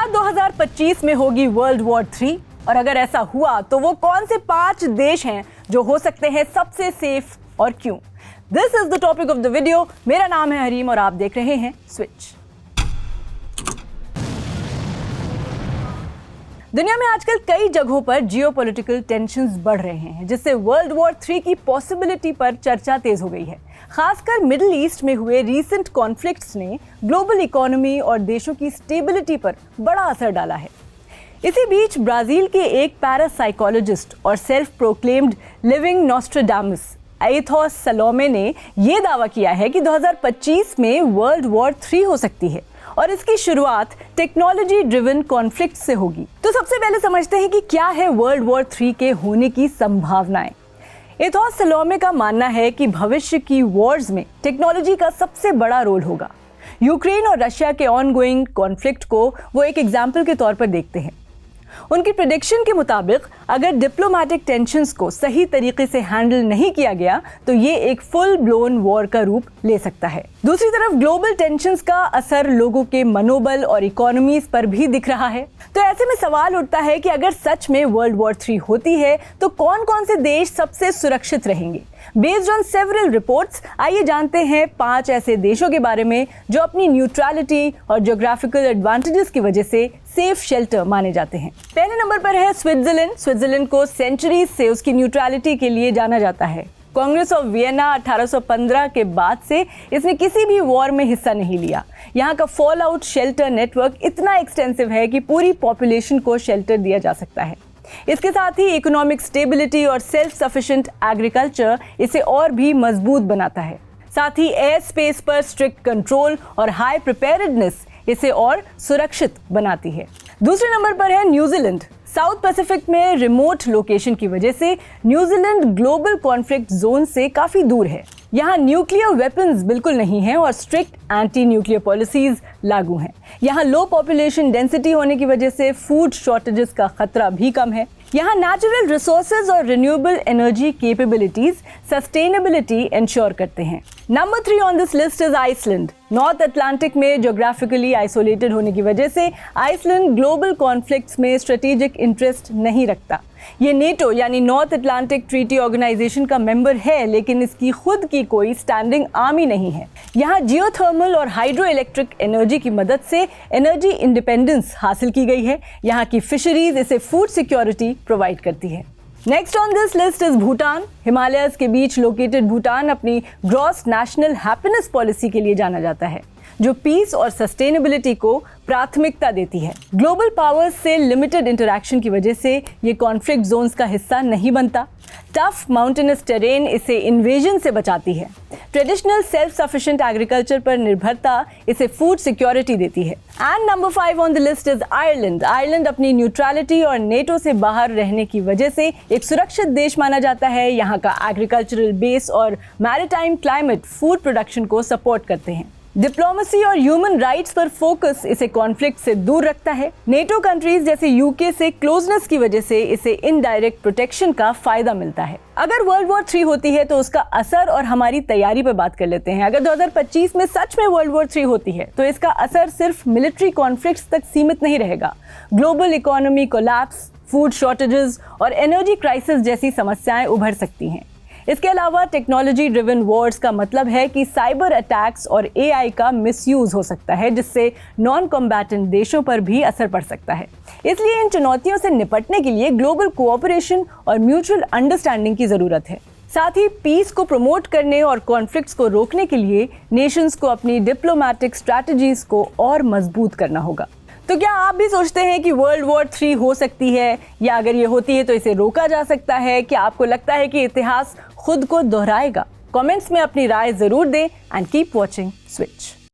क्या 2025 में होगी वर्ल्ड वॉर 3? और अगर ऐसा हुआ तो वो कौन से 5 देश हैं जो हो सकते हैं सबसे सेफ और क्यों? This is the topic of the video. मेरा नाम है हरीम और आप देख रहे हैं स्विच। दुनिया में आजकल कई जगहों पर जियोपॉलिटिकल टेंशंस बढ़ रहे हैं, जिससे वर्ल्ड वॉर 3 की पॉसिबिलिटी पर चर्चा तेज हो गई है। खासकर मिडिल ईस्ट में हुए रीसेंट कॉन्फ्लिक्ट्स ने ग्लोबल इकोनॉमी और देशों की स्टेबिलिटी पर बड़ा असर डाला है। इसी बीच ब्राजील के एक पैरासाइकोलॉजिस्ट और self proclaimed living Nostradamus Athos Salome ने यह दावा किया है कि 2025 में वर्ल्ड वॉर 3 हो सकती है और इसकी शुरुआत टेक्नोलॉजी ड्रिवन कॉन्फ्लिक्ट से होगी। तो सबसे पहले समझते हैं कि क्या है वर्ल्ड वॉर 3 के होने की संभावनाएं। एथोस सलोमे का मानना है कि भविष्य की वॉर्स में टेक्नोलॉजी का सबसे बड़ा रोल होगा। यूक्रेन और रशिया के ऑनगोइंग कॉन्फ्लिक्ट को वो एक एग्जाम्पल के तौर पर देखते हैं। उनकी प्रेडिक्शन के मुताबिक अगर डिप्लोमेटिक टेंशंस को सही तरीके से हैंडल नहीं किया गया तो ये एक फुल ब्लोन वॉर का रूप ले सकता है। दूसरी तरफ ग्लोबल टेंशंस का असर लोगों के मनोबल और इकोनॉमीज पर भी दिख रहा है। तो ऐसे में सवाल उठता है कि अगर सच में वर्ल्ड वॉर 3 होती है तो कौन कौन से देश सबसे सुरक्षित रहेंगे? बेस्ड ऑन सेवरल रिपोर्ट्स, आइए जानते हैं 5 ऐसे देशों के बारे में जो अपनी न्यूट्रलिटी और ज्योग्राफिकल एडवांटेजेस की वजह से सेफ शेल्टर माने जाते हैं। पहले नंबर पर है स्विट्जरलैंड। स्विट्जरलैंड को सेंचुरीज से उसकी न्यूट्रलिटी के लिए जाना जाता है। कांग्रेस ऑफ वियना 1815 के बाद से इसने किसी भी वॉर में हिस्सा नहीं लिया। यहाँ का फॉल आउट शेल्टर नेटवर्क इतना एक्सटेंसिव है कि पूरी पॉपुलेशन को शेल्टर दिया जा सकता है। इसके साथ ही इकोनॉमिक स्टेबिलिटी और सेल्फ सफिशिएंट एग्रीकल्चर इसे और भी मजबूत बनाता है। साथ ही एयर स्पेस पर स्ट्रिक्ट कंट्रोल और हाई प्रिपेयर्डनेस इसे और सुरक्षित बनाती है। दूसरे नंबर पर है न्यूजीलैंड। साउथ पैसिफिक में रिमोट लोकेशन की वजह से न्यूजीलैंड ग्लोबल कॉन्फ्लिक्ट जोन से काफी दूर है। यहाँ न्यूक्लियर वेपन्स बिल्कुल नहीं है और स्ट्रिक्ट एंटी न्यूक्लियर पॉलिसीज लागू हैं। यहाँ लो पॉपुलेशन डेंसिटी होने की वजह से फूड शॉर्टेजेस का खतरा भी कम है। यहाँ नेचुरल रिसोर्सेज और renewable energy capabilities sustainability ensure करते हैं। Number 3 on this list is Iceland. North Atlantic में ज्योग्राफिकली आइसोलेटेड होने की वजह से आइसलैंड ग्लोबल कॉन्फ्लिक्ट्स में स्ट्रेटेजिक इंटरेस्ट नहीं रखता। ये नेटो यानी नॉर्थ अटलांटिक ट्रीटी ऑर्गेनाइजेशन का मेंबर है, लेकिन इसकी खुद की कोई स्टैंडिंग आर्मी नहीं है। यहाँ जियोथर्मल और हाइड्रो इलेक्ट्रिक एनर्जी की मदद से एनर्जी इंडिपेंडेंस हासिल की गई है। यहाँ की फिशरीज इसे फूड सिक्योरिटी प्रोवाइड करती है। Next on this list is Bhutan. Himalayas के बीच लोकेटेड भूटान अपनी ग्रॉस नेशनल हैप्पीनेस पॉलिसी के लिए जाना जाता है, जो पीस और सस्टेनेबिलिटी को प्राथमिकता देती है। ग्लोबल पावर्स से लिमिटेड इंटरैक्शन की वजह से ये कॉन्फ्लिक्ट जोन्स का हिस्सा नहीं बनता। टफ माउंटेनस टेरेन इसे इन्वेजन से बचाती है। ट्रेडिशनल सेल्फ सफिशिएंट एग्रीकल्चर पर निर्भरता इसे फूड सिक्योरिटी देती है। And number 5 on the list is Ireland. Ireland अपनी न्यूट्रलिटी और नेटो से बाहर रहने की वजह से एक सुरक्षित देश माना जाता है। यहाँ का एग्रीकल्चरल बेस और मैरीटाइम क्लाइमेट फूड प्रोडक्शन को सपोर्ट करते हैं। डिप्लोमेसी और ह्यूमन राइट्स पर फोकस इसे कॉन्फ्लिक्ट से दूर रखता है। नेटो कंट्रीज जैसे यूके से क्लोजनेस की वजह से इसे इनडायरेक्ट प्रोटेक्शन का फायदा मिलता है। अगर वर्ल्ड वॉर 3 होती है तो उसका असर और हमारी तैयारी पर बात कर लेते हैं। अगर 2025 में सच में वर्ल्ड वॉर 3 होती है तो इसका असर सिर्फ मिलिट्री कॉन्फ्लिक्ट्स तक सीमित नहीं रहेगा। Global economy collapse, food shortages और एनर्जी क्राइसिस जैसी समस्याएं उभर सकती हैं। इसके अलावा टेक्नोलॉजी ड्रिवन वॉर्स का मतलब है कि साइबर अटैक्स और एआई का मिसयूज हो सकता है, जिससे नॉन कॉम्बैटेंट देशों पर भी असर पड़ सकता है। इसलिए इन चुनौतियों से निपटने के लिए ग्लोबल कोऑपरेशन और म्यूचुअल अंडरस्टैंडिंग की ज़रूरत है। साथ ही पीस को प्रमोट करने और कॉन्फ्लिक्ट्स को रोकने के लिए नेशंस को अपनी डिप्लोमेटिक स्ट्रैटेजीज को और मजबूत करना होगा। तो क्या आप भी सोचते हैं कि वर्ल्ड वॉर 3 हो सकती है, या अगर ये होती है तो इसे रोका जा सकता है? क्या आपको लगता है कि इतिहास खुद को दोहराएगा? कमेंट्स में अपनी राय जरूर दें एंड कीप वॉचिंग स्विच।